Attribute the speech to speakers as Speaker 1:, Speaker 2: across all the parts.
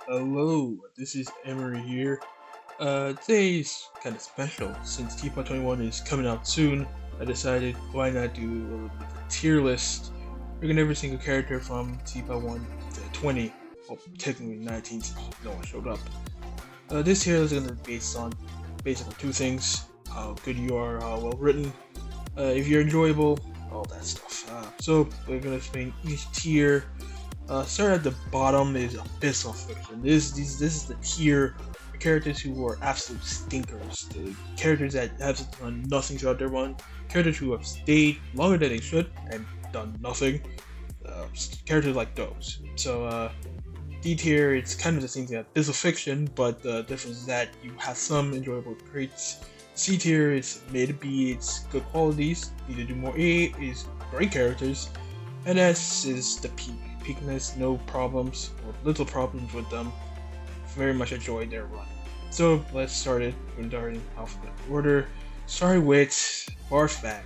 Speaker 1: Hello, this is Emery here. Today's kind of special since TPOT 21 is coming out soon. I decided why not do a little bit of a tier list, looking at every single character from TPOT 1 to 20, well, technically 19 since no one showed up. This tier list is going to be based on basically two things: how good you are, how well written, if you're enjoyable, all that stuff. So we're going to explain each tier. Start at the bottom is Abyssal Fiction. This is the tier for characters who are absolute stinkers. The characters that have done nothing throughout their run. Characters who have stayed longer than they should and done nothing. Characters like those. So D tier, it's kind of the same thing as Abyssal Fiction, but the difference is that you have some enjoyable traits. C tier is mid B, it's good qualities. Need to do more. A is great characters, and S is the peak. Peakness, no problems or little problems with them. Very much enjoyed their run. So let's start it in alphabetical order. Starting with Barfback.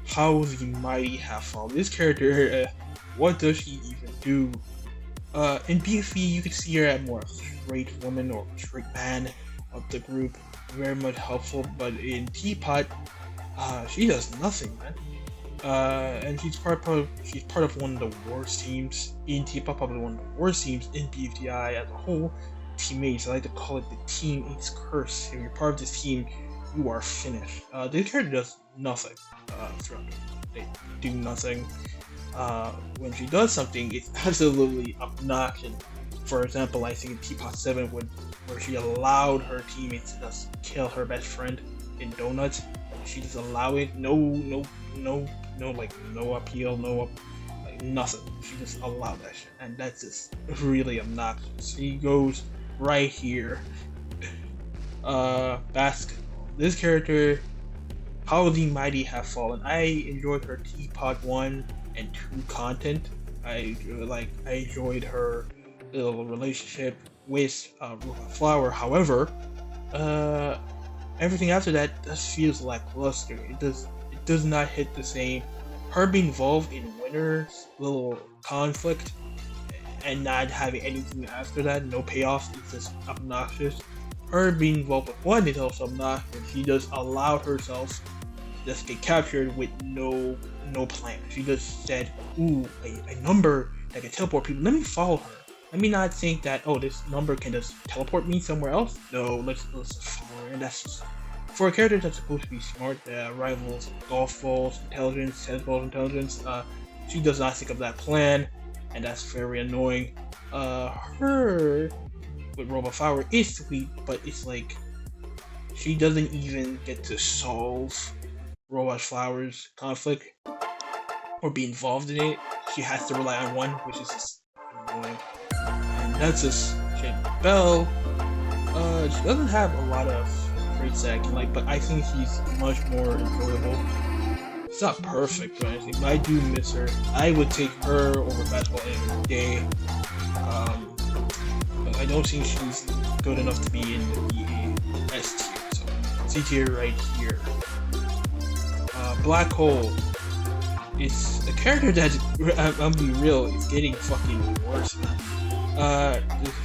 Speaker 1: How the mighty have fallen. This character, what does she even do? In BFB, you could see her as more a straight woman or straight man of the group. Very much helpful, but in Teapot, she does nothing, man. And she's part of one of the worst teams in Teapot, probably one of the worst teams in BFDI as a whole. Teammates, I like to call it the Team Ace Curse. If you're part of this team, you are finished. This character does nothing throughout the They do nothing. When she does something, it's absolutely obnoxious. For example, I think in Teapot 7 where she allowed her teammates to just kill her best friend in Donuts. She just allowed it. No appeal, like nothing. She just allowed that shit, and that's just really obnoxious. He goes right here. Basketball. This character, how the mighty have fallen. I enjoyed her Teapot 1 and 2 content. I enjoyed her little relationship with Flower. However, everything after that just feels lackluster. It does not hit the same. Her being involved in Winner's little conflict and not having anything after that, no payoff, is just obnoxious. Her being involved with one is also obnoxious. She just allowed herself to just get captured with no plan. She just said, ooh, a number that can teleport people, let me follow her. Let me not think that, oh, this number can just teleport me somewhere else. No, let's follow her, and that's just for a character that's supposed to be smart, rivals golf balls, intelligence, tennis balls, intelligence. She does not think of that plan, and that's very annoying. Her with Robot Flower is sweet, but it's like she doesn't even get to solve Robot Flower's conflict or be involved in it. She has to rely on one, which is just annoying. And that's just shit. Belle, she doesn't have a lot of traits that I can like, but I think she's much more enjoyable. It's not perfect or anything, but I do miss her. I would take her over basketball every day. But I don't think she's good enough to be in the EA S tier. So C tier right here. Black Hole is a character that I'm be real, is getting fucking worse, man.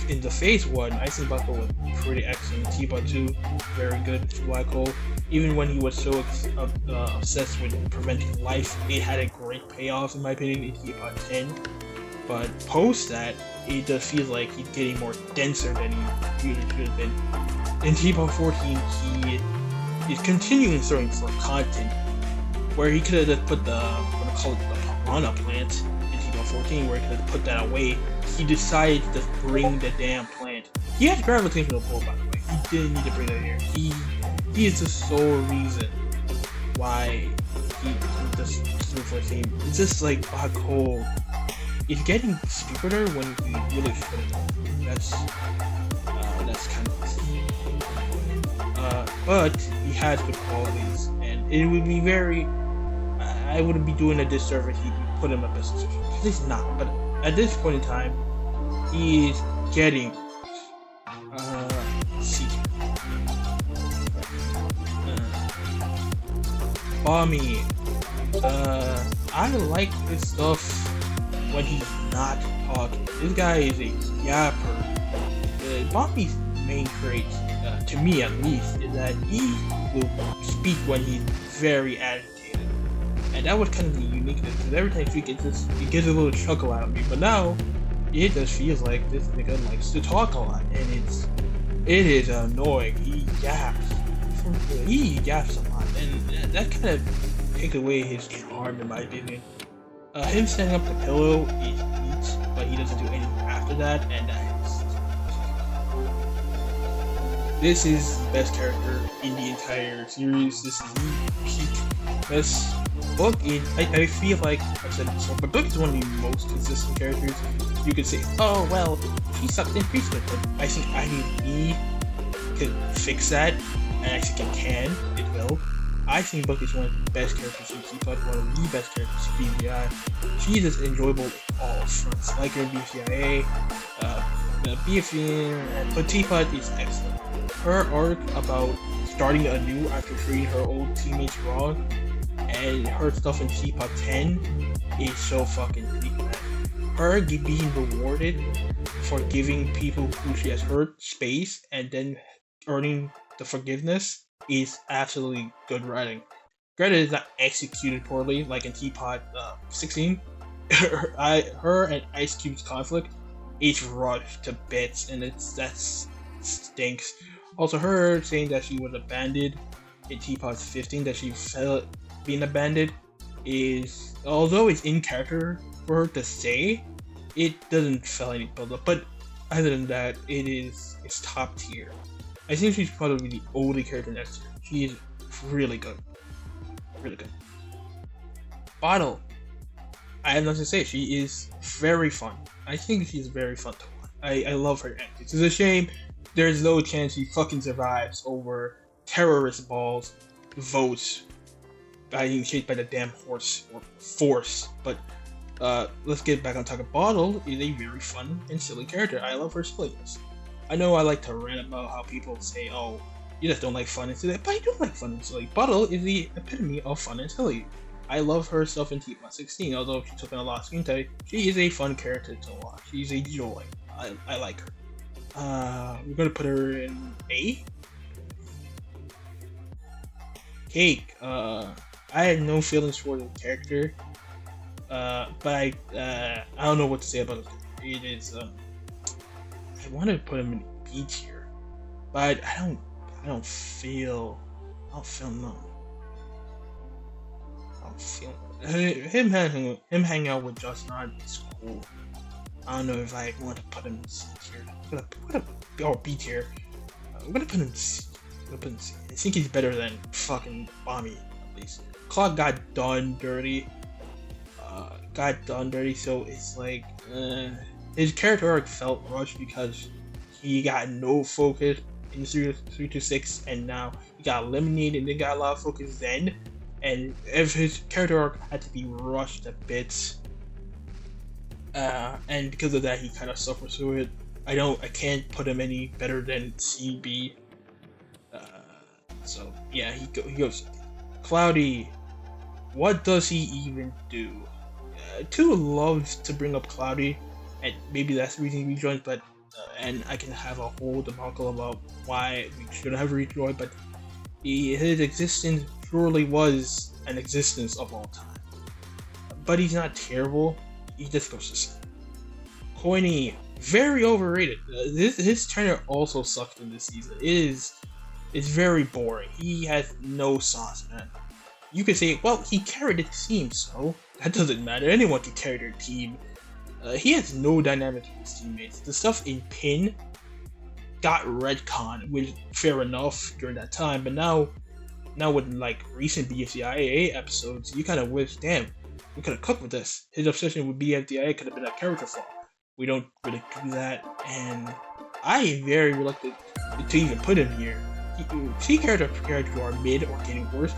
Speaker 1: In the phase 1, I think Black Hole was pretty excellent. Teapot 2, very good for Black Hole. Even when he was so obsessed with preventing life, it had a great payoff in my opinion in Teapot 10. But post that, it just feels like he's getting more denser than he really should have been. In Teapot 14, he is continuing searching for content, where he could have just put the piranha plant in Teapot 14, where he could have put that away. He decided to bring the damn plant. He has gravitational pull, by the way. He didn't need to bring that here. He is the sole reason why he just flew for a team. It's just like Black Hole. It's getting stupider when he really shouldn't. That's kind of but he has good qualities, and it would be very. I wouldn't be doing a disservice if you put him in a position. He's not, but at this point in time, he is getting C. Bommy. I like this stuff when he's not talking. This guy is a yapper. Bobby's main trait, to me at least, is that he will speak when he's very agitated. And that was kind of the uniqueness, because every time he speaks, he gives a little chuckle out of me. But now, it just feels like this nigga likes to talk a lot, and it is annoying. He yaps a lot, and that kind of takes away his charm, in my opinion. Him setting up the pillow is neat, but he doesn't do anything after that, and this is the best character in the entire series. This is the peak best book. I feel like I've said it before, but Book is one of the most consistent characters. You could say, oh well, he sucked in preschool, but I think IDE can fix that, and I think it will. I think Book is one of the best characters in TPOT, one of the best characters in BFI. She is enjoyable in all fronts, like her in BFIA, BFI, but TPOT is excellent. Her arc about starting anew after treating her old teammates wrong, and her stuff in TPOT 10 is so fucking peak, man. Her being rewarded for giving people who she has hurt space and then earning the forgiveness is absolutely good writing. Granted, it's not executed poorly like in TPOT 16. Her and Ice Cube's conflict is rushed to bits, and that stinks. Also, her saying that she was abandoned in TPOT 15, that she felt being abandoned, is, although it's in character for her to say, it doesn't feel any build up. But other than that, it's top tier. I think she's probably the only character in that series. She is really good. Really good. Bottle. I have nothing to say. She is very fun. I think she's very fun to watch. I love her antics. It's a shame there's no chance she fucking survives over terrorist balls, votes, being chased by the damn horse or force. But let's get back on topic. Bottle is a very fun and silly character. I love her silliness. I know I like to rant about how people say, oh, you just don't like fun and silly, but I do like fun and silly. Bottle is the epitome of fun and silly. I love her stuff in TPOT 16, although she took in a lot of screen time. She is a fun character to watch. She's a joy. I like her. We're gonna put her in A. Cake. I had no feelings for the character, but I don't know what to say about it. It is. I wanted to put him in B tier, but I don't feel no. Him hanging out with Justin is cool. I don't know if I want to put him in C tier. Or B tier. I'm gonna put him in C. I think he's better than fucking Bommy, at least. Clock got done dirty. So it's like his character arc felt rushed because he got no focus in 3 to 6, and now he got eliminated and then got a lot of focus then. And if his character arc had to be rushed to bits, and because of that, he kind of suffers through it. I can't put him any better than CB. So yeah, he goes. Cloudy, what does he even do? Two loves to bring up Cloudy, and maybe that's the reason he rejoined. But and I can have a whole debacle about why we should have rejoined. But his existence surely was an existence of all time. But he's not terrible. He just goes to sleep. Coiny, very overrated. His trainer also sucked in this season. It's very boring. He has no sauce, man. You could say, well, he carried the team, so that doesn't matter. Anyone can carry their team. He has no dynamic with his teammates. The stuff in Pin got retconned, which fair enough during that time, but now with like recent BFDIA episodes, you kind of wish, damn, we could have cooked with this. His obsession with BFDIA could have been a character flaw. We don't really do that, and I am very reluctant to even put him here. See characters who are mid or getting worse.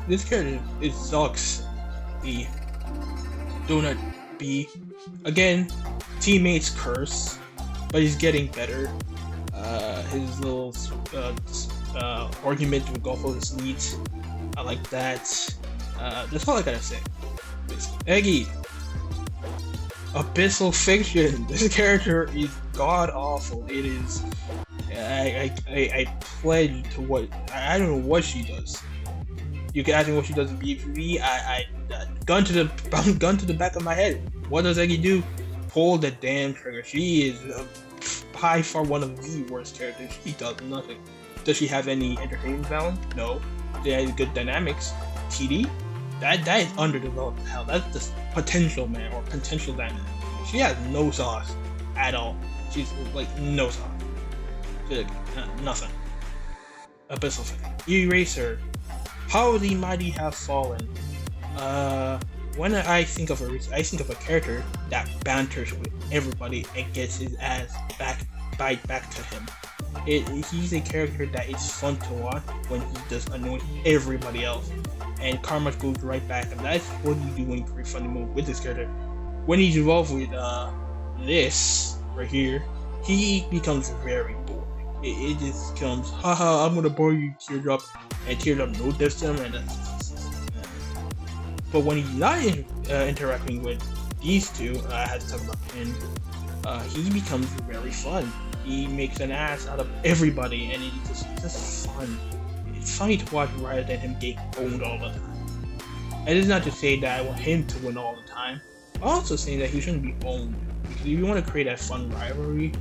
Speaker 1: This character, it sucks. The Donut B. Again, teammates curse, but he's getting better. His little argument with Golfo is neat. I like that. That's all I gotta say. Eggy. Abyssal Fiction. This character is god awful. It is. I pledge to what I don't know what she does. You can ask me what she does in BFB. Gun to the back of my head. What does Eggy do? Pull the damn trigger. She is by far one of the worst characters. She does nothing. Does she have any entertainment value? No. They have good dynamics. TD? That is underdeveloped. Hell, that's just potential, man, or potential dynamic. She has no sauce at all. She's like no sauce. She's like, nothing. Abyssal Fiction. Eraser. How the mighty have fallen. When I think of I think of a character that banters with everybody and gets his ass back to him. He's a character that is fun to watch when he just annoys everybody else, and karma goes right back, and that's what you do when you create funny move with this character. When he's involved with this right here, he becomes very boring. It just becomes, haha, I'm gonna bore you, Teardrop, and Teardrop no diss him, and that's but when he's not interacting with these two, I had to talk about him, he becomes very fun. He makes an ass out of everybody, and it's just fun. It's funny to watch rather than him get owned all the time. And it's not to say that I want him to win all the time. I'm also saying that he shouldn't be owned, because if you want to create that fun rivalry,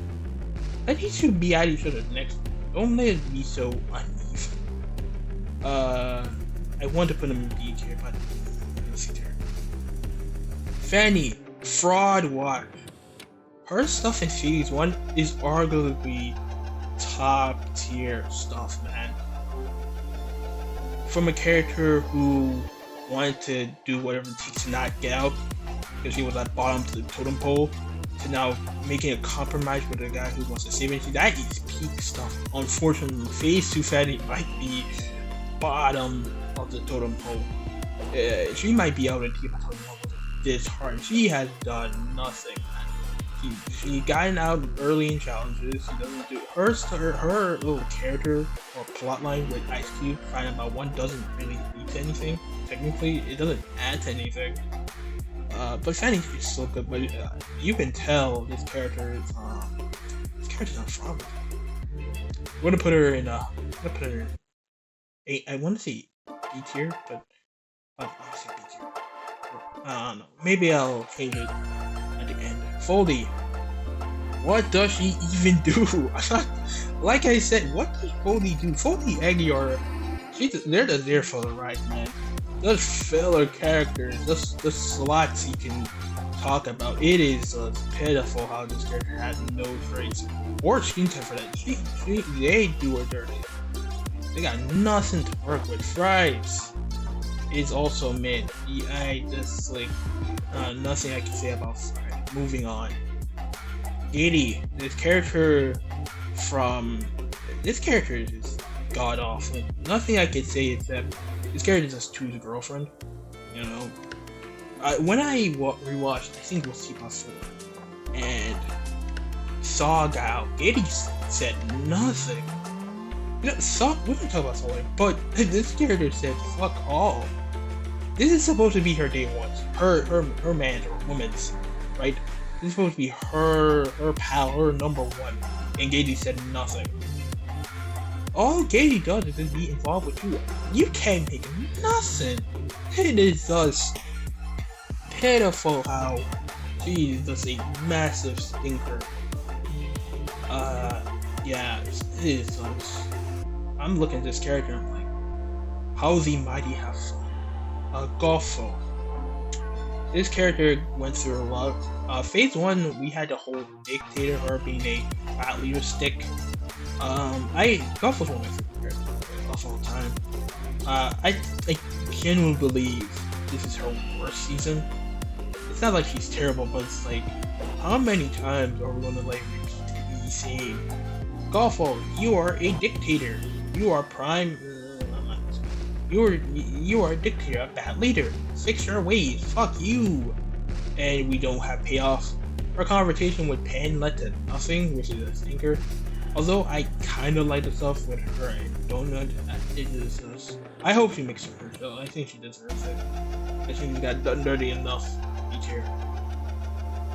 Speaker 1: then he should be at each other's next. Don't let it be so uneven. I want to put him in B tier, but let's see here. Fanny, Fraud Watch. Her stuff in Phase 1 is arguably top tier stuff, man. From a character who wanted to do whatever it takes to not get out, because he was at bottom to the totem pole, to now making a compromise with a guy who wants to save it. That is peak stuff. Unfortunately, Phase 2 Fanny might be bottom of the totem pole. She might be out in TPOT 21 this hard. She has done nothing. She gotten out early in challenges. She doesn't do her little character or plotline with Ice Cube finding about one doesn't really lead to anything. Technically, it doesn't add to anything. But Fanny is still good. But you can tell this character is not from. I'm gonna put her in I want to say B tier, but I want to say B tier. I don't know. Maybe I'll change it at the end. Foldy. What does she even do? Like I said, what does Foldy do? Foldy and Eggy are they're just there for the ride, man. Just filler characters, just slots you can talk about. It is pitiful how this character has no traits or screen time for that. They do her dirty. They got nothing to work with. Fries is also mid. I just like nothing I can say about Fries. Moving on. Giddy, this character is just god awful. Nothing I can say except this character just choose a girlfriend. You know, when I rewatched, I think it was TPOT 4, and Saw got out. Giddy said nothing. You know, we can talk about Saw later, but this character said fuck all. This is supposed to be her day one, her man's or woman's, right? This is supposed to be her pal, her number one, and Gady said nothing. All Gady does is be involved with you. You can't make nothing. It is just pitiful how she is just a massive stinker. Yeah, it is just. I'm looking at this character and I'm like, how the mighty have fun. Golfo. This character went through a lot. Phase 1, we had the whole dictator, her being a bat leader stick. Golf was one of my favorite characters of all time. I genuinely believe this is her worst season. It's not like she's terrible, but it's like, how many times are we gonna like repeat the same? Golfo, you are a dictator. You are prime. You are a dictator, a bad leader. Fix your ways. Fuck you. And we don't have payoff. Our conversation with Pan led to nothing, which is a stinker. Although I kind of like the stuff with her and Donut, it is just. I hope she makes it her show. I think she deserves it. I think she got done dirty enough each year.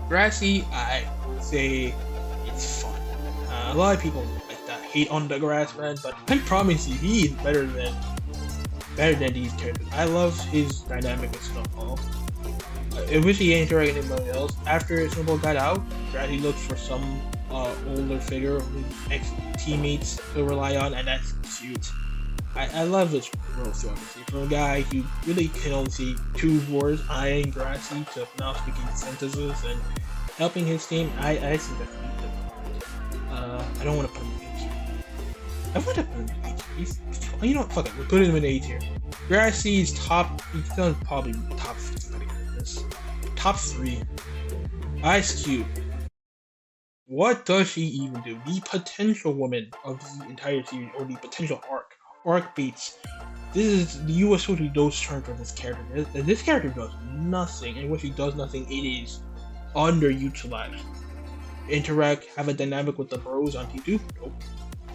Speaker 1: Grassy, I would say it's fun. A lot of people like that hate on the grass man, but I promise you, he is better than these characters. I love his dynamic with Snowball. I wish he ain't interacting with anybody else. After Snowball got out, Grassy looked for some older figure, ex-teammates to rely on, and that's cute. I love this growth obviously. From a guy who really can only see two words, eyeing Grassy, to now speaking sentences and helping his team. I think that's I don't want to put him in A tier. I want to put him in A tier. You know what? Fuck it. We'll put him in A tier. Grassy's top. He's done probably top 3. Top 3. Ice Cube. What does she even do? The potential woman of the entire series, or the potential arc. Arc beats. This is the US soldier those turn for this character. This character does nothing, and when she does nothing, it is underutilized. Interact, have a dynamic with the bros on T2? Nope.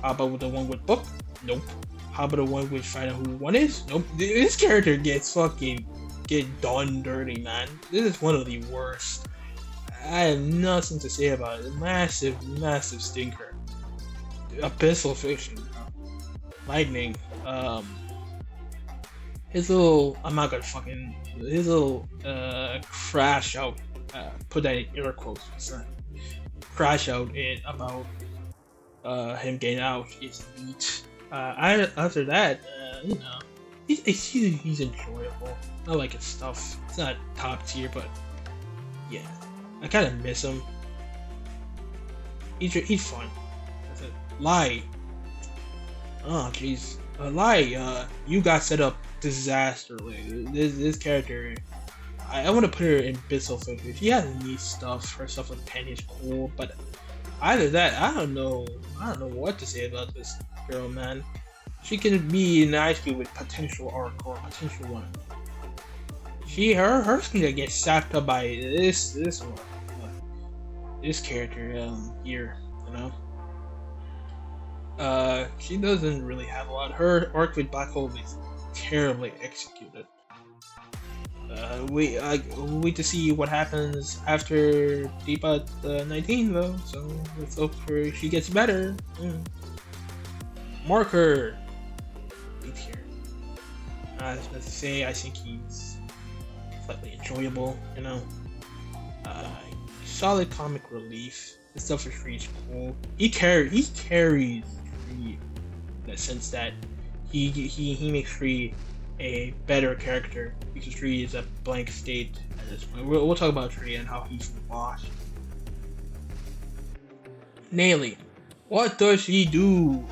Speaker 1: How about with the one with Book? Nope. How about the one with find out who one is? Nope. This character get done dirty, man. This is one of the worst. I have nothing to say about it. Massive stinker. Abyssal Fiction. Lightning. His little, I'm not gonna fucking, his little crash out, put that in air quotes, crash out about him getting out is neat. After that, you know, he's enjoyable. I like his stuff. It's not top tier, but yeah, I kind of miss him. He's fun. That's it. Lie. Oh jeez, Lie. You got set up disastrously. This character, I want to put her in Bissell figure. She has neat stuff. Her stuff with Penny is cool, but either that, I don't know what to say about this girl, man. She can be an Ice Cube with potential arc or potential one. Her skin gets sapped up by this character here, you know. She doesn't really have a lot. Her arc with Black Hole is terribly executed. Wait to see what happens after TPOT 19 though, so let's hope she gets better. Marker. Right here. As to say, I think he's slightly enjoyable, you know. Solid comic relief. This stuff is pretty cool. He carries Free in the sense that he makes Free a better character because Free is a blank state at this point. We'll talk about Free and how he's washed. Naily, what does she do?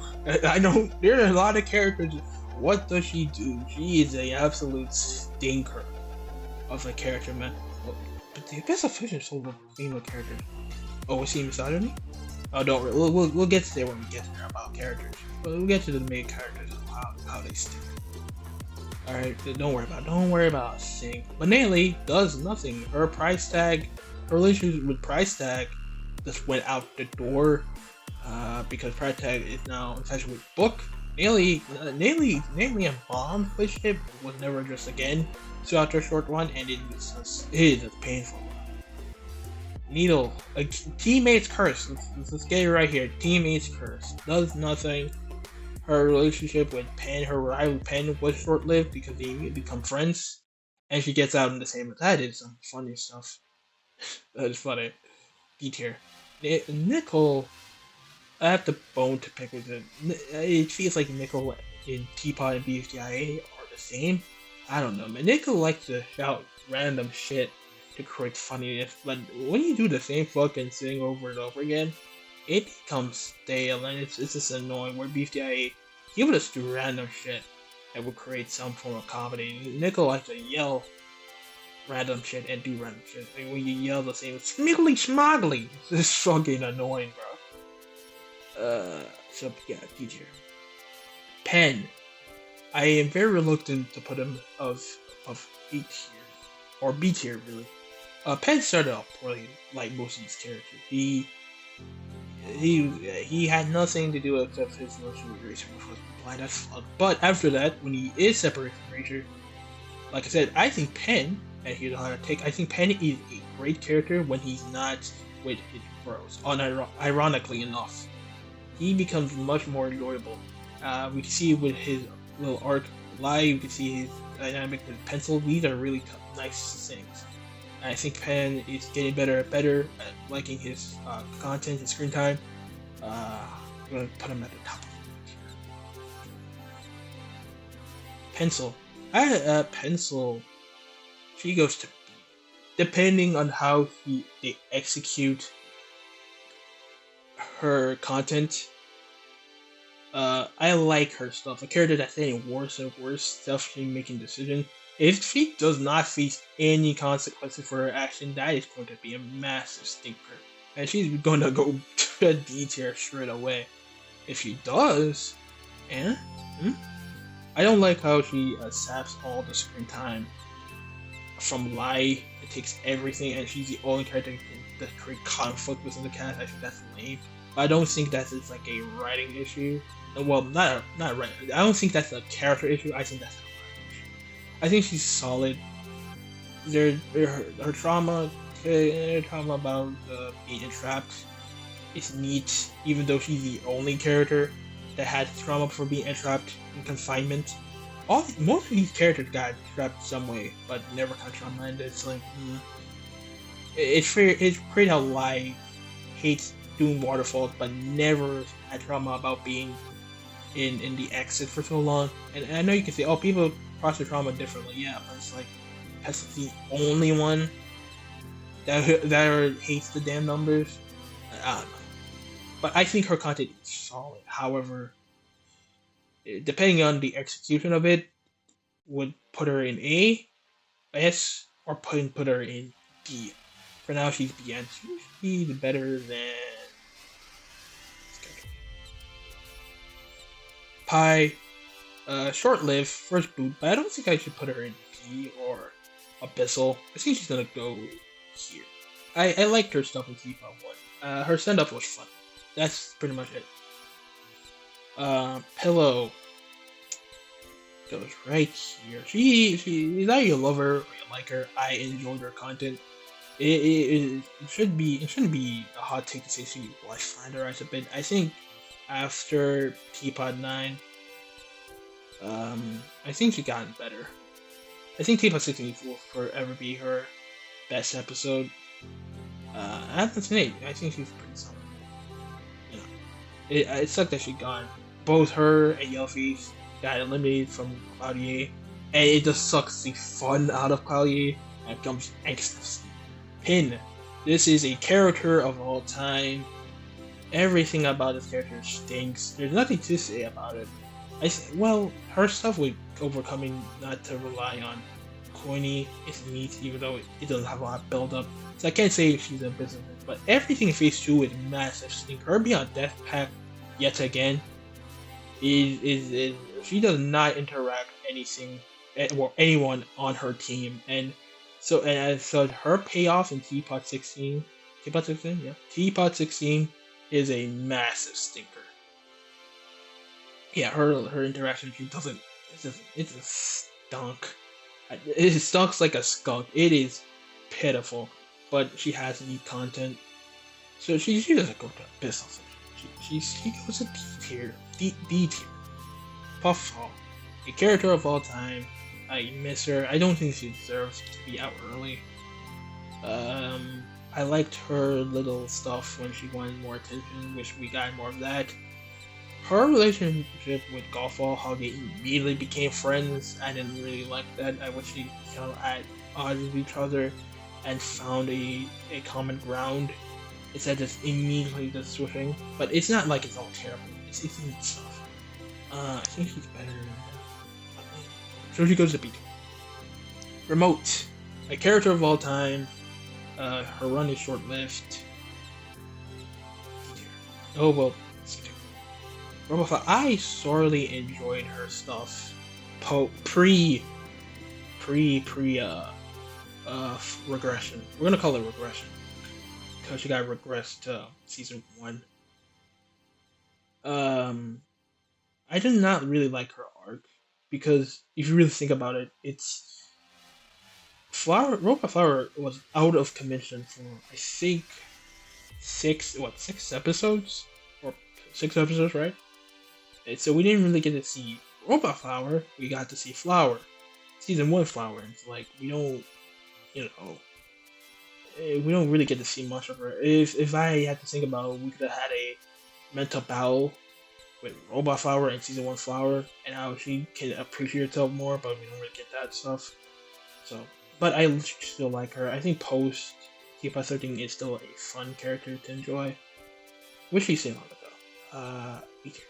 Speaker 1: I know there are a lot of characters. What does she do? She is an absolute stinker of a character, man. But the Abyssal Fish is full of female characters. Oh, we see misogyny? Oh, don't worry. We'll get to there when we get to there about characters. But we'll get to the main characters and how they stink. Alright, don't worry about Sing. But Naily does nothing. Her price tag, her relationship with price tag just went out the door. Because price tag is now infatuated with Book. Naily and Bomb relationship was never addressed again. So after a short one, and it is just painful. Needle, a teammate's curse. Let's get it right here. Teammate's curse does nothing. Her relationship with Pen, her rival Pen, was short-lived because they become friends, and she gets out in the same. That is some funny stuff. That is funny. B tier. Nickel, I have the bone to pick with it. It feels like Nickel in TPOT and BFDIA are the same. I don't know, man. Nickel likes to shout random shit to create funniness, but when you do the same fucking thing over and over again, it becomes stale and it's just annoying. Where BFDIA, he would just do random shit that would create some form of comedy. Nickel likes to yell random shit and do random shit. Like when you yell the same smiggly schmoggly, it's fucking annoying, bro. So yeah, D tier. Pen. I am very reluctant to put him of A tier or B tier really. Pen started off poorly, like most of these characters. He had nothing to do except his relationship with Rachel before blind. That's fun. But after that, when he is separated from Rachel, like I said, I think Pen, and here's how to take. I think Pen is a great character when he's not with his bros. Ironically enough, he becomes much more enjoyable. We can see with his little arc live, we can see his dynamic with Pencil. These are really nice things. I think Pen is getting better and better at liking his content, his screen time. I'm gonna put him at the top. Pencil. Pencil. She goes to B. Depending on how they execute her content. I like her stuff. A character that's getting worse and worse, selfishly making decisions. If she does not face any consequences for her action, that is going to be a massive stinker. And she's gonna go to a D tier straight away. If she does, I don't like how she saps all the screen time from Lai. It takes everything, and she's the only character that create conflict within the cast. I think that's lame. But I don't think that's like a writing issue. Well, not right. I don't think that's a character issue. I think that's a writing issue. I think she's solid. Her trauma about being entrapped is neat, even though she's the only character that had trauma for being entrapped in confinement. Most of these characters got trapped some way, but never got trauma, and it's like, it's great how Lai hates doing waterfalls, but never had trauma about being in the exit for so long. And I know you can say, oh, people process trauma differently, yeah, but it's like, that's the only one that hates the damn numbers. I don't know. But I think her content is solid. However, depending on the execution of it, would put her in A, S, or put her in D. For now, she's B, and she's better than Pi. Short-lived, first boot, but I don't think I should put her in D or Abyssal. I think she's gonna go here. I liked her stuff in TPOT 1. Her send-up was fun. That's pretty much it. Pillow goes right here. She is either you love her or you like her. I enjoyed her content. It shouldn't be a hot take to say she was slanderized a bit. I think after TPOT 9, I think she gotten better. I think TPOT 16 will forever be her best episode. After 8, I think she's pretty solid. It sucked that she gone. Both her and Yellowface got eliminated from Cloudier, and it just sucks the fun out of Cloudier and becomes angst. Pin. This is a character of all time. Everything about this character stinks. There's nothing to say about it. Well, her stuff with overcoming not to rely on Coiny is neat, even though it doesn't have a lot of build up. So I can't say she's a business, but everything in Phase 2 is massive stink. Her being on Death Pack yet again is she does not interact anyone on her team, and so her payoff in TPOT 16 TPOT 16 is a massive stinker. Yeah, her interaction, she doesn't. It's a stunk. It stunks like a skunk. It is pitiful, but she has neat content, so she doesn't go to Abyssal. She goes to D tier. D tier. Puffball, a character of all time. I miss her. I don't think she deserves to be out early. I liked her little stuff when she wanted more attention. Wish we got more of that. Her relationship with Golfball, how they immediately became friends, I didn't really like that. I wish they at odds with each other and found a common ground instead of just immediately just switching. But it's not like it's all terrible. It's neat stuff. I think she's better. So she goes to B2. Remote, a character of all time. Her run is short-lived. Oh well. Robofy, I sorely enjoyed her stuff pre regression. We're gonna call it regression because she got regressed to season 1. I did not really like her arc because if you really think about it, it's Robot Flower was out of commission for I think six episodes or 6 episodes, right? And so we didn't really get to see Robot Flower. We got to see Flower, season 1 Flower, and it's like we don't, you know, we don't really get to see much of her. If I had to think about it, we could have had a mental battle with Robot Flower and season 1 Flower, and how she can appreciate herself more, but we don't really get that stuff. So, but I still like her. I think post TPOT 13 is still a fun character to enjoy. Wish she'd stay longer though. B tier.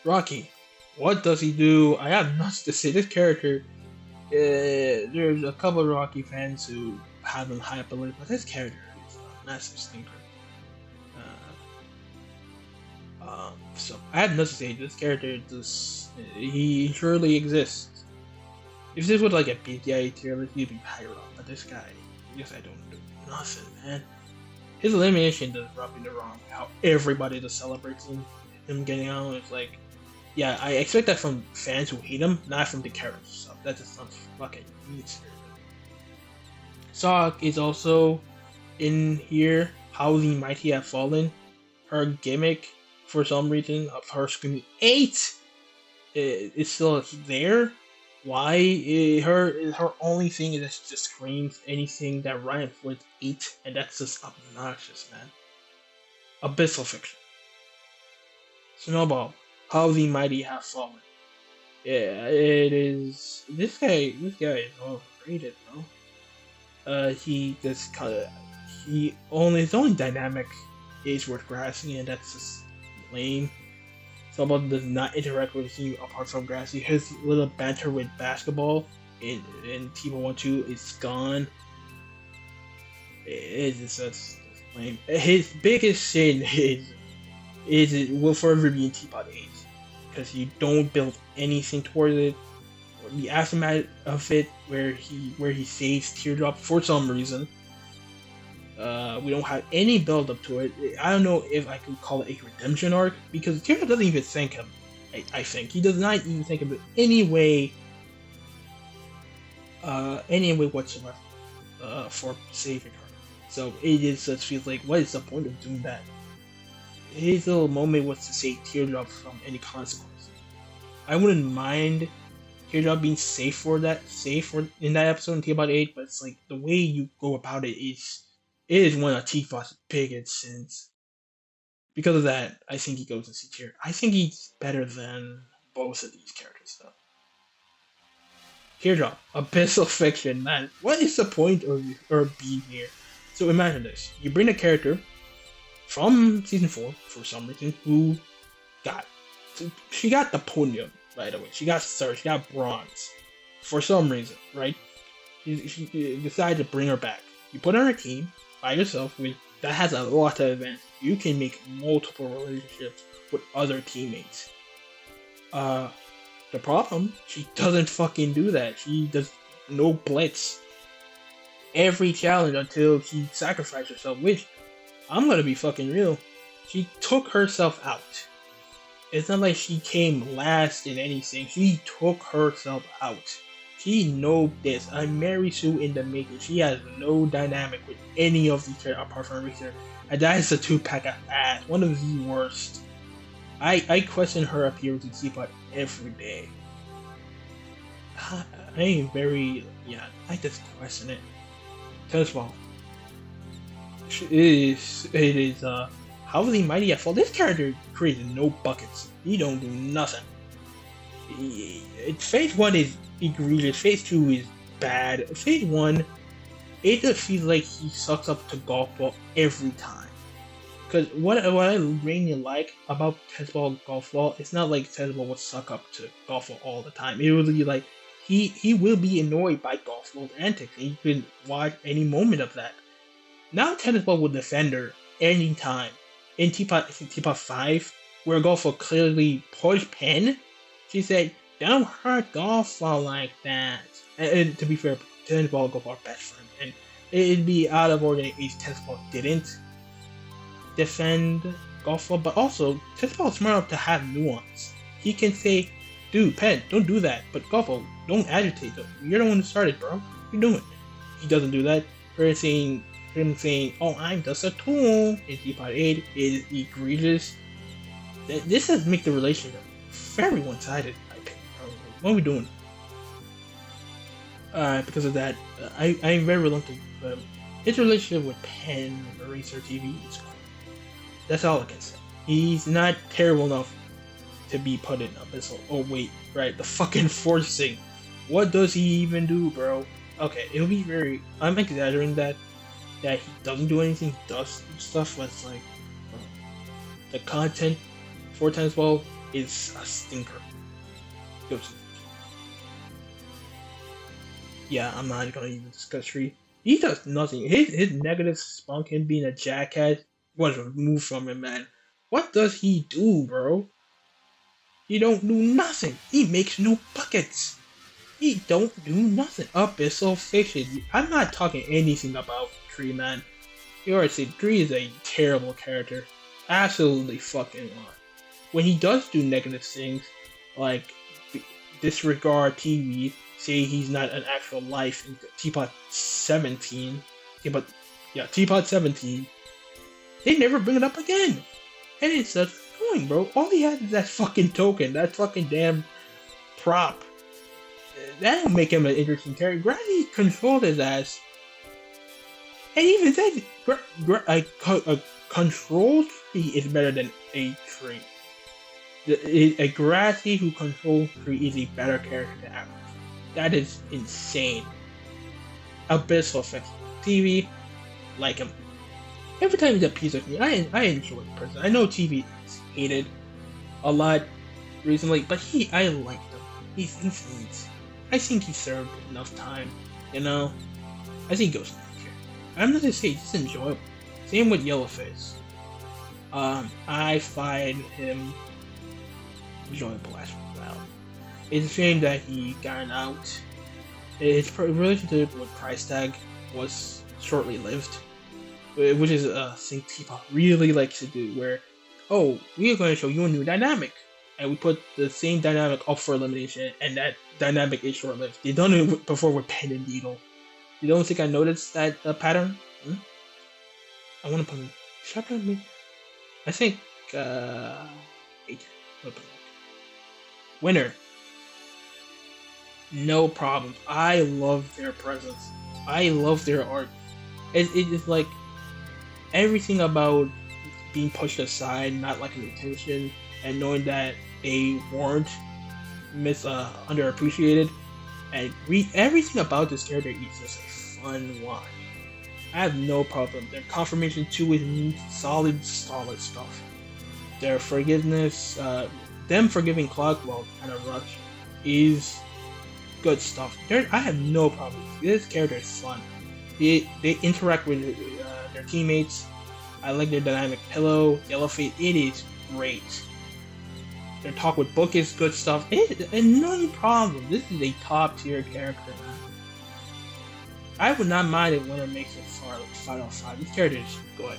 Speaker 1: Rocky. What does he do? I have nothing to say. This character, there's a couple of Rocky fans who have him high up a little, but this character is a massive stinker. So I have nothing to say. This character he surely exists. If this was like a BTI tier list, he'd be higher up. But this guy, I don't do nothing, man. His elimination does rub me the wrong. How everybody just celebrates him getting out. It's like, yeah, I expect that from fans who hate him, not from the characters. So that just sounds fucking neat. Sawk is also in here. How the Mighty Have Fallen. Her gimmick, for some reason, of her screaming 8 is still there. Why? Her only thing is that she just screams anything that rhymes with 8, and that's just obnoxious, man. Abyssal Fiction. Snowball. How the Mighty Have Fallen. Yeah, it is. This guy is overrated, bro. He just his only dynamic is worth grassing, and that's just lame. Snowball does not interact with you apart from grassy. His little banter with basketball in TPOT 1-2 is gone. It is just lame. His biggest sin is it will forever be in TPOT 8 because you don't build anything towards it. The aftermath of it, where he saves Teardrop for some reason. We don't have any build up to it. I don't know if I could call it a redemption arc because Teardrop doesn't even thank him. I think he does not even thank him in any way whatsoever for saving her. So it just feels like, what is the point of doing that? His little moment was to save Teardrop from any consequence. I wouldn't mind Teardrop being safe in that episode in TPOT 8, but it's like the way you go about it is one of TPOT's biggest sins. Because of that, I think he goes in C tier. I think he's better than both of these characters, though. Teardrop, Abyssal Fiction, man. What is the point of being here? So imagine this: you bring a character from season 4 for some reason she got the podium right away. She got third. She got bronze for some reason, right? She decided to bring her back. You put her on a team by yourself that has a lot of advantage. You can make multiple relationships with other teammates. The problem, she doesn't fucking do that. She does no blitz every challenge until she sacrificed herself, which, I'm gonna be fucking real, she took herself out. It's not like she came last in anything. She took herself out. She knows this. I'm Mary Sue in the making. She has no dynamic with any of these characters apart from Rita. And that is a 2-pack of ass. One of the worst. I question her appearance in TPOT every day. I am very, I just question it. Tennis Ball. It is, how the Mighty Have Fallen. This character creates no buckets. He don't do nothing. Phase 1 is egregious. Phase 2 is bad. Phase 1, it just feels like he sucks up to golf ball every time. Because what I really like about tennis ball golf ball, it's not like tennis ball would suck up to golf ball all the time. It would be like he will be annoyed by golf ball's antics. And you can watch any moment of that. Now tennis ball will defend her anytime. In TPOT 5, where golf ball clearly pushed Penn, she said, "Don't hurt golf ball like that." And to be fair, tennis ball and golf ball are best friends, and it'd be out of order if tennis ball didn't defend golf ball. But also, tennis ball is smart enough to have nuance. He can say, dude, Pen, don't do that. But Goffo, don't agitate though. You're the one who started, bro. What you doing? He doesn't do that. Him saying, oh, I'm just a tool in TPOT 8 is egregious. This has made the relationship very one-sided, I think. What are we doing? Because of that, I'm very reluctant. His relationship with Pen, Eraser TV is cool. That's all I can say. He's not terrible enough to be put in Abyssal. Oh wait, right, the fucking forcing. What does he even do, bro? Okay, it'll be very... I'm exaggerating that he doesn't do anything, he does stuff, but it's like... the content, 4x12, is a stinker. Yeah, I'm not gonna even discuss Tree. He does nothing. His negative spunk, him being a jackass, was removed from him, man. What does he do, bro? He don't do nothing. He makes no buckets. He don't do nothing. Abyssal Fiction. I'm not talking anything about Tree, man. You already said Tree is a terrible character. Absolutely fucking not. When he does do negative things, like disregard TV, say he's not an actual life in TPOT 17, TPOT 17, they never bring it up again. And it's such annoying, bro. All he has is that fucking token, that fucking damn prop. That'll make him an interesting character. Gravity controlled his ass. And even then, a control tree is better than a tree. A Grassy who controls tree is a better character to have. That is insane. Abyssal Fix TV, like him. Every time he's appears with me, I enjoy the person. I know TV is hated a lot recently, but I like him. He's neat. I think he served enough time, you know? I think he goes here. I'm not gonna say he's enjoyable. Same with Yellowface. I find him enjoyable as well. It's a shame that he got out. His relationship with Price Tag was shortly lived, which is a thing TPOT really likes to do, where, oh, we are going to show you a new dynamic, and we put the same dynamic up for elimination, and that dynamic is short-lived. They've done it before with Pen and Needle. You don't think I noticed that pattern? I want to put... Should I put me? I think, 8. Winner. No problem. I love their presence. I love their art. It is like everything about being pushed aside, not liking attention, and knowing that they weren't underappreciated, and everything about this character is just a fun watch. I have no problem. Their confirmation 2 is neat, solid stuff. Their forgiveness, them forgiving Clockwell kind of rush is good stuff. I have no problem. This character is fun. They interact with their teammates. I like their dynamic pillow, Yellowface. It is great. Their talk with Book is good stuff. No problem. This is a top tier character, man. I would not mind if Winner makes it far, 5-5. This character is good.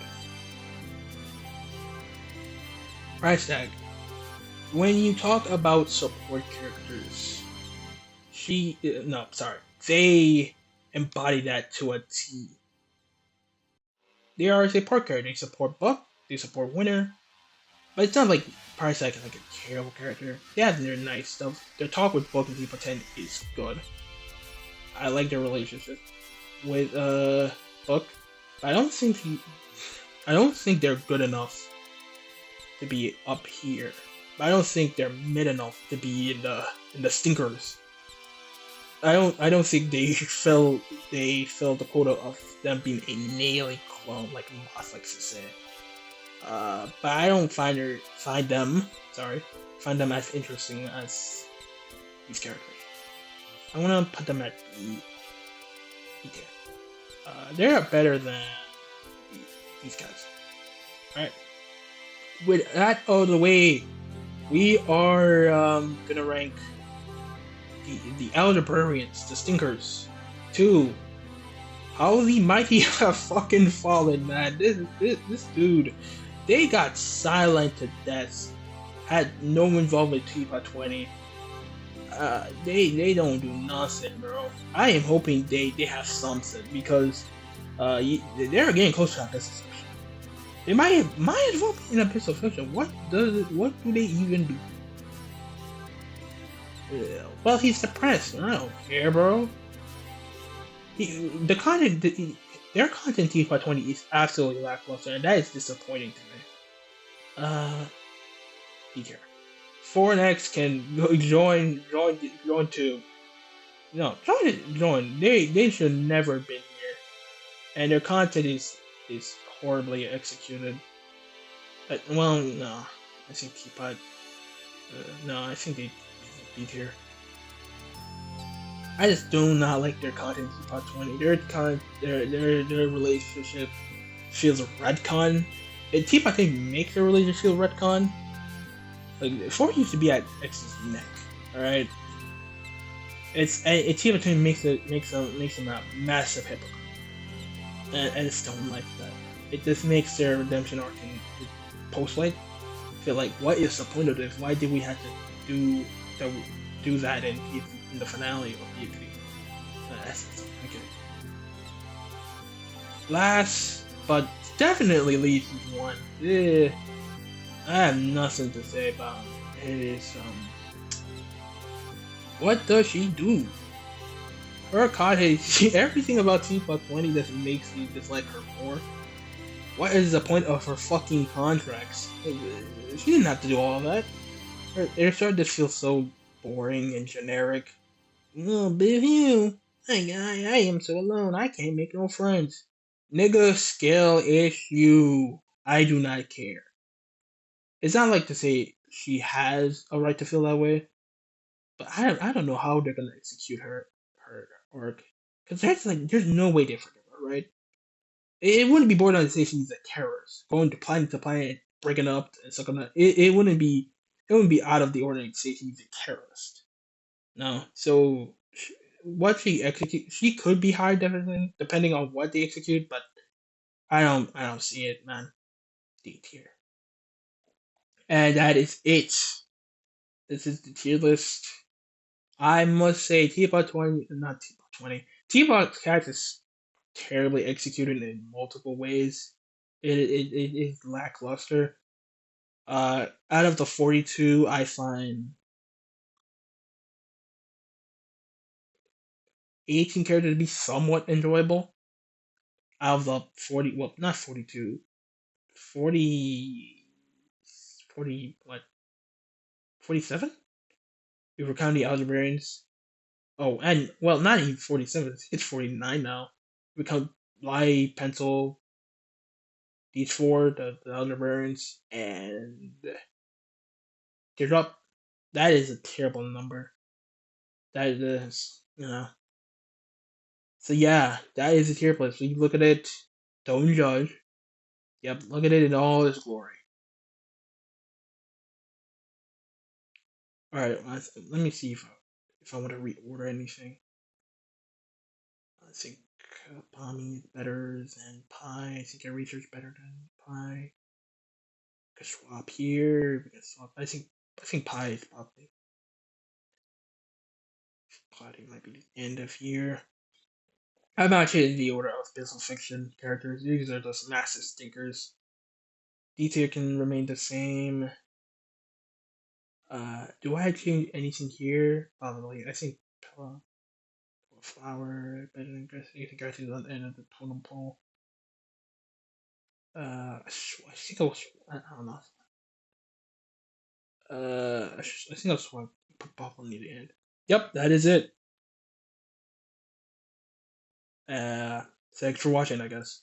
Speaker 1: Price Tag. When you talk about support characters, they embody that to a T. They are a support character. They support Buck, they support Winner, but it's not like Price Tag is like a terrible character. They have their nice stuff. Their talk with Buck and TPOT is good. I like their relationship with Buck. I don't think they're good enough to be up here. But I don't think they're mid enough to be in the stinkers. I don't think they fill the quota of them being a nailing clone like Moss likes to say. But I don't find them as interesting as these characters. I want to put them at B tier. They're better than these guys. Alright. With that out of the way, we are gonna rank the Elderberrians, the Stinkers. 2. How the mighty have fucking fallen, man. This dude, they got silent to death. Had no involvement in TPOT 20. they don't do nothing, bro. I am hoping they have something because they're getting close to Abyssal Fiction. They might as well be in Abyssal Fiction. What do they even do? Well, he's depressed. I don't care, bro. The content, their content TPOT 20 is absolutely lackluster, and that is disappointing to me. Be careful. 4X can go join to. No, join. They should never have been here, and their content is horribly executed. Well, no, I think TPOT. No, I think they beat here. I just do not like their content in TPOT 20. Their relationship feels retcon. TPOT 20 makes their relationship feel retcon. Like 4 used to be at X's neck, alright? TPOT 20 makes him a massive hypocrite. And I just don't like that. It just makes their redemption arc in post-fight feel like, what is the point of this? Why did we have to do that in the finale of BFB? Okay. Last, but definitely least one. I have nothing to say about it. It is what does she do? Her content, everything about TPOT 20 just makes you dislike her more. What is the point of her fucking contracts? She didn't have to do all of that. Her show just feels so boring and generic. Oh, boo hoo. I am so alone. I can't make no friends. Nigga, scale issue. I do not care. It's not like to say she has a right to feel that way, but I don't know how they're gonna execute her arc, because there's no way they forgive her, right? It wouldn't be borderline to say she's a terrorist, going to planet, breaking up and stuff like that. It wouldn't be out of the ordinary to say she's a terrorist. No, so what she execute, she could be high definitely, depending on what they execute, but I don't see it, man. D tier. And that is it. This is the tier list. I must say, TPOT 20, not TPOT 20. TPOT Cat is terribly executed in multiple ways. It is lackluster. Out of the 42, I find 18 characters to be somewhat enjoyable. Out of the 40, well, not 42, 40 what? 47? If we're counting the Algebraians. Oh, and, well, not even 47, it's 49 now. We count Lie, Pencil, these four, the Algebraians, and Teardrop. That is a terrible number. That is, So yeah, that is a tier list. So you look at it, don't judge. Yep, look at it in all its glory. All right, let me see if I want to reorder anything. I think Pommy is better than Pie. I think I research better than Pie. We can swap here. We can swap. I think Pie is probably might be the end of here. I'm not changing the order of business fiction characters. These are just massive stinkers. Detail can remain the same. Do I change anything here? Probably. I think flower better than grass. I think grass is on the end of the totem pole. I think I don't know. I think I'll swap. Put bubble near the end. Yep, that is it. Thanks for watching, I guess.